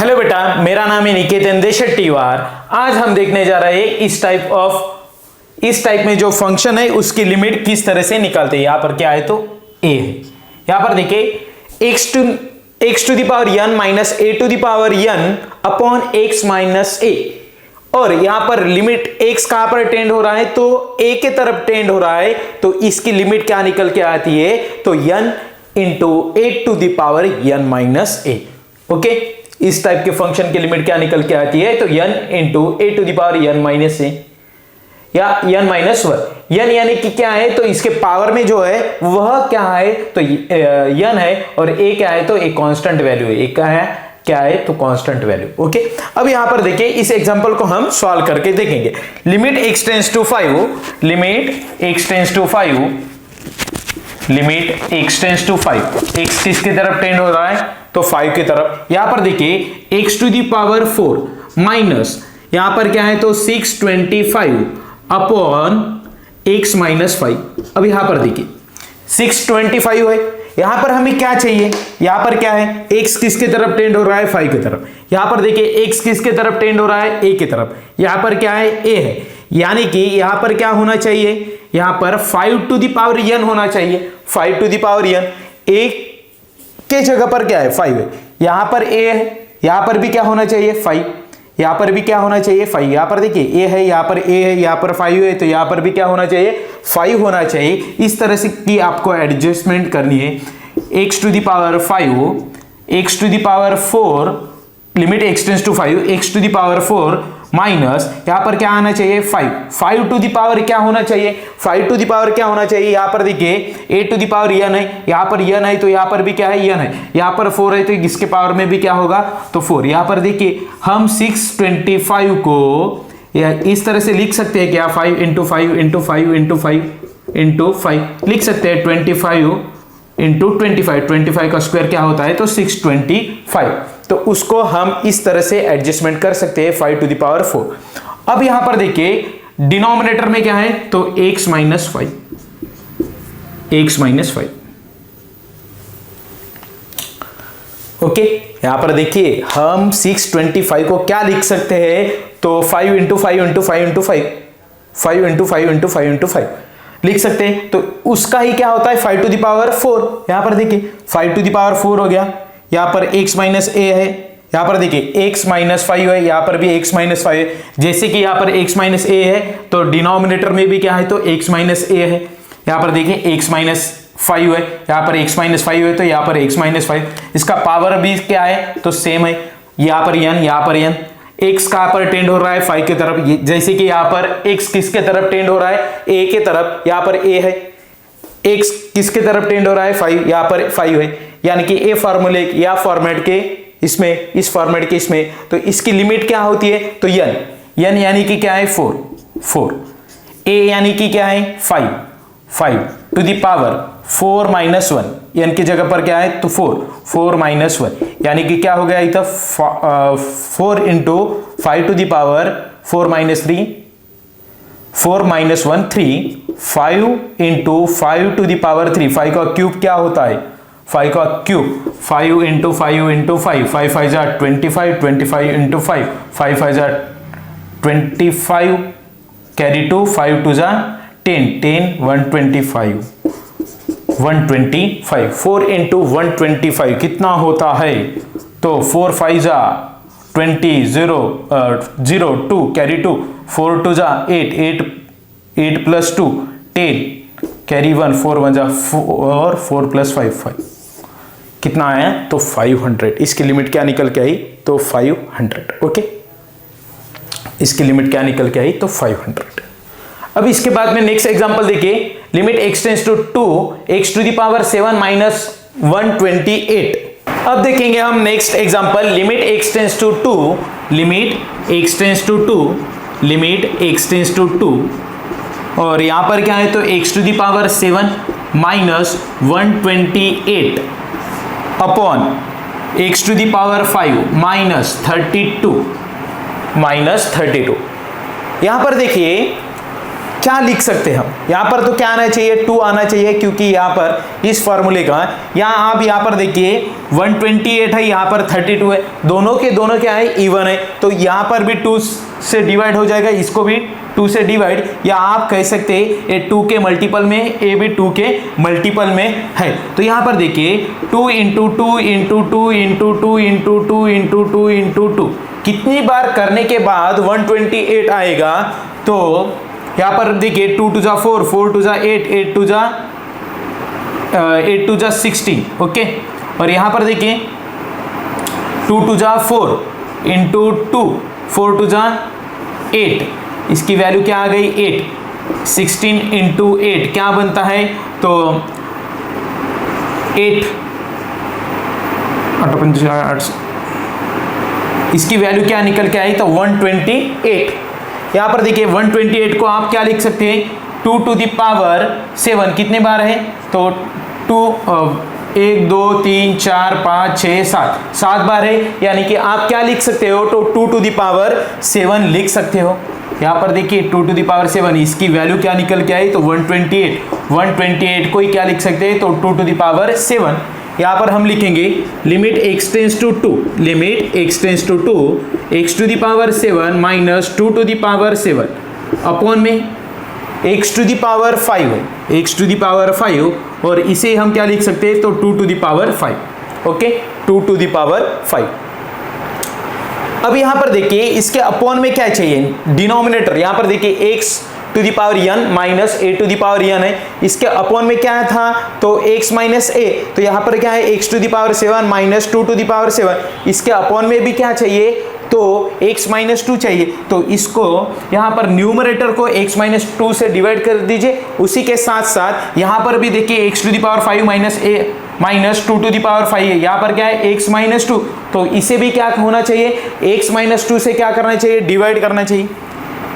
Hello बेटा, मेरा नाम है निकेतन देशेट्टीवार। आज हम देखने जा रहे हैं इस टाइप में जो फंक्शन है उसकी लिमिट किस तरह से निकालते हैं। यहां पर क्या है तो a है। यहां पर देखिए x to the power n minus a to the power n upon x minus a, और यहां पर लिमिट x कहां पर टेंड हो रहा है तो a के तरफ टेंड हो रहा है, तो इसकी लिमिट क्या निकल के आती है तो n into a to the power n minus a। Okay, इस टाइप के फंक्शन की लिमिट क्या निकल के आती है तो n into a to the power n minus a या n माइनस वन। n यानी कि क्या है तो इसके पावर में जो है वह क्या है तो n है, और a क्या है तो एक कांस्टेंट वैल्यू है। a क्या है तो कांस्टेंट वैल्यू। ओके, अब यहां पर देखिए इस एग्जांपल को हम सॉल्व करके देखेंगे। Limit x tends to 5, limit x tends to 5, limit x tends to 5, x किसकी तरफ टेंड हो रहा है तो 5 की तरफ। यहां पर देखिए x to the power 4 minus यहां पर क्या है तो 625 अपॉन x माइनस 5। अब यहां पर देखिए 625 है, यहां पर हमें क्या चाहिए, यहां पर क्या है x किसके तरफ टेंड हो रहा है 5 की तरफ। यहां पर देखिए x किसके तरफ टेंड हो रहा है a की तरफ। यहां पर क्या है a है, यानी कि यहां पर क्या होना चाहिए, यहां पर 5 टू द पावर n होना चाहिए। 5 to the power n, a के जगह पर क्या है 5 है, यहां पर a है, यहां पर भी क्या होना चाहिए 5, यहां पर भी क्या होना चाहिए 5। यहां पर देखिए a है, यहां पर a है, यहां पर 5 है, तो यहां पर भी क्या होना चाहिए 5 होना चाहिए। इस तरह से की आपको एडजस्टमेंट करनी है। x to the power 5, x to the power 4, limit x tends to 5, x to the power 4 minus यहां पर क्या आना चाहिए 5, 5 टू द पावर क्या होना चाहिए 5 टू द पावर क्या होना चाहिए, यहां पर देखिए a to the power n है, यहां पर n है तो यहां पर भी क्या है n है, यहां पर 4 है तो इसके पावर में भी क्या होगा तो 4। यहां पर देखिए हम 625 को या इस तरह से लिख सकते हैं क्या 5 इंटू 5 इंटू 5 इंटू 5 इंटू 5 लिख सकते हैं 25 इंटू 25 का स्क्वायर क्या होता है तो 625, तो उसको हम इस तरह से एडजस्टमेंट कर सकते हैं 5 टू द पावर 4। अब यहां पर देखिए डिनोमिनेटर में क्या है तो x minus 5, x minus 5। Okay, यहां पर देखिए हम 625 को क्या लिख सकते हैं तो 5 into 5 into 5 into 5, 5 into 5 into 5 into 5 लिख सकते हैं, तो उसका ही क्या होता है 5 टू द पावर 4। यहां पर देखिए 5 टू द पावर 4 हो गया, यहां पर x माइनस a है, यहां पर देखिए x माइनस 5 है, यहां पर भी x माइनस 5 है। जैसे कि यहां पर x माइनस a है तो डिनोमिनेटर में भी क्या है तो x माइनस a है। यहां पर देखिए x माइनस 5 है, यहां पर x माइनस 5 है तो यहां पर x माइनस 5, इसका पावर भी क्या है तो सेम है। यहां पर n, यहां पर n, x कहां पर टेंड हो रहा है 5 की तरफ, जैसे कि यहां पर x किसके तरफ टेंड हो रहा है a के तरफ, यहां पर a है, x किसके तरफ टेंड हो रहा है 5, यहां पर 5 है, यानी कि a फॉर्मूले या फॉर्मेट के इसमें, इस फॉर्मेट के इसमें, तो इसकी लिमिट क्या होती है तो n यानी कि क्या है 4, a यानी कि क्या है 5 to the power 4 minus 1, n की जगह पर क्या है तो 4 माइनस 1, यानी कि क्या हो गया इधर 4 into 5 to the power 4 minus 3, 4 minus 1 3, 5 into 5 to the power 3, 5 का क्यूब क्या होता है 5 का क्यूब, 5 इंटू 5 इंटू 5, 5 5 जा 25, 25 इंटू 5, 5 5 जा 25, कैरी 2, 5 2 जा 10, 10 125, 125, 4 इंटू 125 कितना होता है तो 4 5 जा 20, 0 2 कैरी 2, 4 2 जा 8 8 प्लस 2 10 कैरी 1, 4 1 जा 4, 4 प्लस 5 कितना आया तो 500। इसकी लिमिट क्या निकल के आई तो 500। ओके, इसकी लिमिट क्या निकल के आई तो 500। अब इसके बाद में नेक्स्ट एग्जांपल देखिए, limit x tends to 2, x to the power 7 minus 128। अब देखेंगे हम next example, limit x tends to 2, limit x tends to 2, limit x tends to 2, और यहां पर क्या है तो x to the power 7 minus 128 upon x to the power 5 minus 32, यहां पर देखिए क्या लिख सकते हैं हम यहाँ पर, तो क्या आना चाहिए 2 आना चाहिए, क्योंकि यहाँ पर इस फॉर्मूले का यहाँ आप यहाँ पर देखिए 128 है, यहाँ पर 32 है, दोनों के दोनों क्या है इवन है, तो यहाँ पर भी 2 से डिवाइड हो जाएगा, इसको भी 2 से डिवाइड, या आप कह सकते हैं ये 2 के मल्टीपल में, ए भी 2 के मल्टीपल में है। तो यहाँ पर देखिए 2 into 2 into 2 into 2 into 2 into 2 into 2 कितनी बार करने के बाद 128 आएगा। तो यहाँ पर देखिए 2 टू जा 4, 4 टू जा 8, 8 टू जा 16, ओके। और यहाँ पर देखिए 2 टू जा 4 इंटू 2, 4 टू जा 8, इसकी वैल्यू क्या आ गई 8, 16 इंटू 8 क्या बनता है, तो 8, इसकी वैल्यू क्या निकल के आई, तो 128। यहाँ पर देखिए 128 को आप क्या लिख सकते हैं, 2 टू द पावर 7 कितने बार है, तो 1 2 3 4 5 6 7 बार है, यानी कि आप क्या लिख सकते हो, तो 2 टू द पावर 7 लिख सकते हो। यहाँ पर देखिए 2 टू द पावर 7, इसकी वैल्यू क्या निकल के आई, तो 128 को ही क्या लिख सकते हैं, तो 2 टू द पावर 7। यहाँ पर हम लिखेंगे limit x tends to 2, limit x tends to 2, x to the power 7 minus 2 to the power 7 upon में x टू द पावर 5 है, x टू द पावर 5, और इसे हम क्या लिख सकते हैं, तो 2 to the power 5, okay, 2 to the power 5। अब यहाँ पर देखिए इसके अपॉन में क्या चाहिए, डिनोमिनेटर, यहाँ पर देखिए x to the power n minus a to the power n है, इसके अपॉन में क्या था, तो x माइनस a, तो यहाँ पर क्या है x to the power 7 minus 2 to the power 7, इसके अपॉन में भी क्या चाहिए, तो x माइनस 2 चाहिए। तो इसको यहाँ पर न्यूमरेटर को x माइनस 2 से डिवाइड कर दीजिए, उसी के साथ साथ यहाँ पर भी देखिए x to the power 5 minus a minus 2 to the power 5 है, यहाँ पर क्या है x माइनस 2, तो इसे भी क्या होना चाहिए, x माइनस 2 से क्या करना चाहिए, डिवाइड करना चाहिए,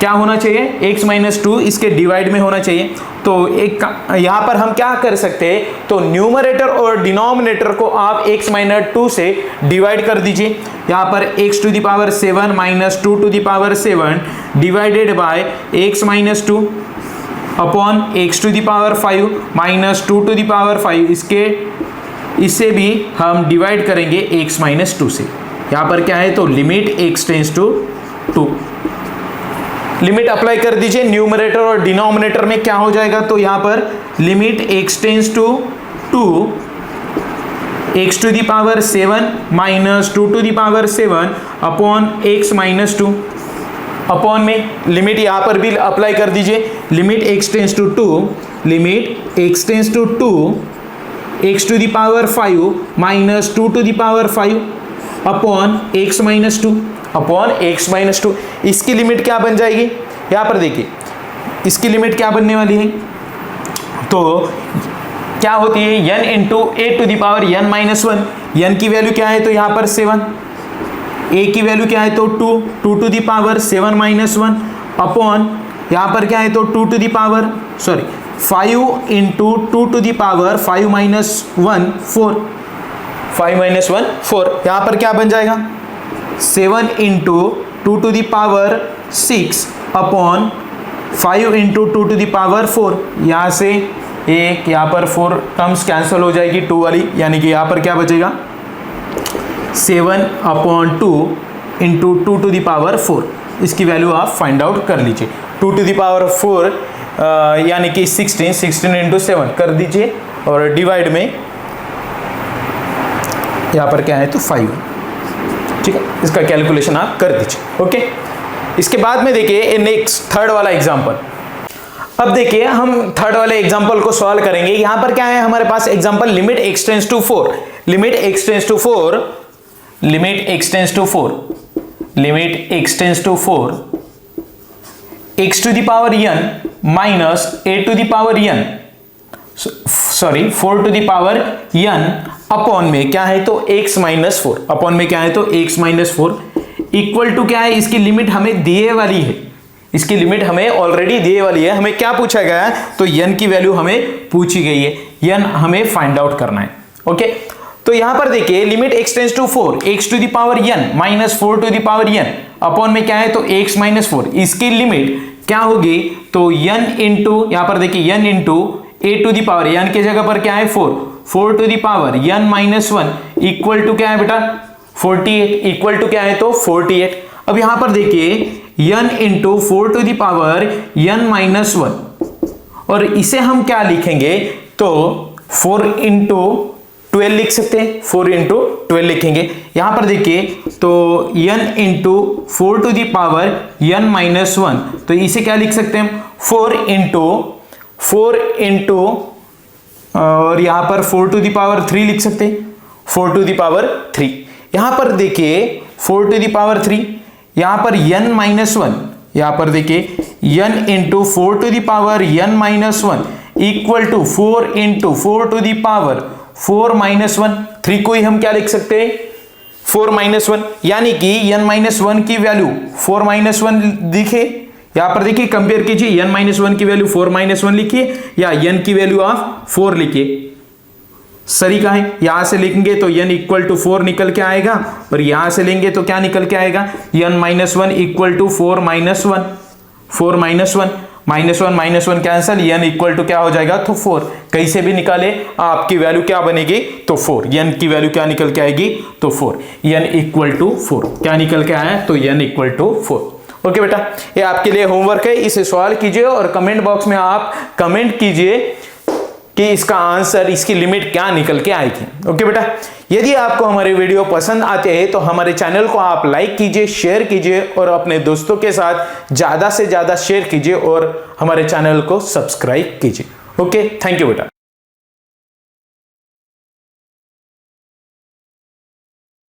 क्या होना चाहिए, x माइनस 2 इसके डिवाइड में होना चाहिए। तो एक यहाँ पर हम क्या कर सकते हैं, तो न्यूमरेटर और डिनोमिनेटर को आप x माइनस 2 से डिवाइड कर दीजिए। यहाँ पर x to the power 7 minus 2 to the power 7 divided by x minus 2 upon x to the power 5 minus 2 to the power 5, इसे भी हम डिवाइड करेंगे x माइनस 2 से। यहाँ पर क्या है, तो limit x tends to 2, limit apply कर दीजिए, न्यूमरेटर और डिनोमिनेटर में क्या हो जाएगा, तो यहाँ पर limit x tends to 2, x to the power 7 minus 2 to the power 7 upon x minus 2, upon में लिमिट यहाँ पर भी अप्लाई कर दीजिए, limit x tends to 2, limit x tends to 2, x to the power 5 minus 2 to the power 5 upon x minus 2, upon x minus 2, इसकी limit क्या बन जाएगी, यहाँ पर देखिए इसकी लिमिट क्या बनने वाली है, तो क्या होती है n into a to the power n minus 1, n की वैल्यू क्या है, तो यहाँ पर 7, a की वैल्यू क्या है, तो 2 to the power 7 minus 1 upon यहाँ पर क्या है, तो 2 to the power 5 into 2 to the power 5 minus 1 4, 5 minus 1 4, यहाँ पर क्या बन जाएगा 7 into 2 to the power 6 upon 5 into 2 to the power 4, यहाँ से एक यहाँ पर 4 टर्म्स कैंसिल हो जाएगी 2 वाली, यानी कि यहाँ पर क्या बचेगा 7 upon 2 into 2 to the power 4, इसकी वैल्यू आप फाइंड आउट कर लीजिए। 2 टू द पावर 4 यानी कि 16 इंटू 7 कर दीजिए, और डिवाइड में यहाँ पर क्या है, तो 5, ठीक है, इसका कैलकुलेशन आप कर दीजिए, ओके। इसके बाद में देखिए नेक्स्ट थर्ड वाला एग्जांपल। अब देखिए हम थर्ड वाले एग्जांपल को सॉल्व करेंगे। यहां पर क्या है हमारे पास example, limit x tends to 4, limit x tends to 4, limit x tends to 4, limit x tends to 4, x to the power n minus a to the power n, sorry 4 to the power n upon में क्या है, तो x minus 4, upon में क्या है, तो x minus 4 equal to क्या है, इसकी लिमिट हमें दिए वाली है, इसकी लिमिट हमें ऑलरेडी दिए वाली है, हमें क्या पूछा गया है, तो n की वैल्यू हमें पूछी गई है, n हमें फाइंड आउट करना है, ओके। तो यहां पर देखिए limit x tends to 4, x to the power n minus 4 to the power n upon में क्या है, तो x माइनस 4, इसकी लिमिट क्या होगी, तो n इंटू, यहां पर देखिए n into a to the power, n की जगह पर क्या है 4 to the power n minus 1 equal to क्या है बेटा 48, इक्वल टू क्या है तो 48। अब यहां पर देखिए n into 4 to the power n minus 1, और इसे हम क्या लिखेंगे, तो 4 इंटू 12 लिख सकते हैं, 4 इंटू 12 लिखेंगे। यहां पर देखिए तो n into 4 to the power n minus 1, तो इसे क्या लिख सकते हैं हम 4 इंटू और यहां पर 4 टू दी पावर 3 लिख सकते हैं, 4 टू दी पावर 3। यहां पर देखिए 4 टू दी पावर 3, यहां पर n माइनस 1, यहां पर देखिए n into 4 to the power n minus 1 equal to 4 into 4 to the power 4 minus 1, 3 को ही हम क्या लिख सकते हैं 4 माइनस 1, यानी कि n माइनस 1 की वैल्यू 4 माइनस 1 दिखे। यहां पर देखिए कंपेयर कीजिए, n माइनस 1 की वैल्यू 4 माइनस 1 लिखिए या n की वैल्यू आप 4 लिखिए, सरीका है। यहां से लिखेंगे तो n इक्वल टू 4 निकल के आएगा, और यहां से लेंगे तो क्या निकल के आएगा n minus 1 equal to 4 minus 1, 4 minus 1 minus 1 minus 1 cancel, n equal to क्या हो जाएगा तो 4। कहीं से भी निकाले आपकी वैल्यू क्या बनेगी तो 4, n की वैल्यू क्या निकल के आएगी तो 4, n इक्वल टू 4 क्या निकल के आया तो n इक्वल टू 4। ओके बेटा, ये आपके लिए होमवर्क है, इसे सवाल कीजिए और कमेंट बॉक्स में आप कमेंट कीजिए कि इसका आंसर, इसकी लिमिट क्या निकल के आएगी। ओके बेटा, यदि आपको हमारे वीडियो पसंद आते हैं तो हमारे चैनल को आप लाइक कीजिए, शेयर कीजिए और अपने दोस्तों के साथ ज्यादा से ज्यादा शेयर कीजिए और हमारे चैनल को सब्सक्राइब कीजिए। ओके, थैंक यू बेटा।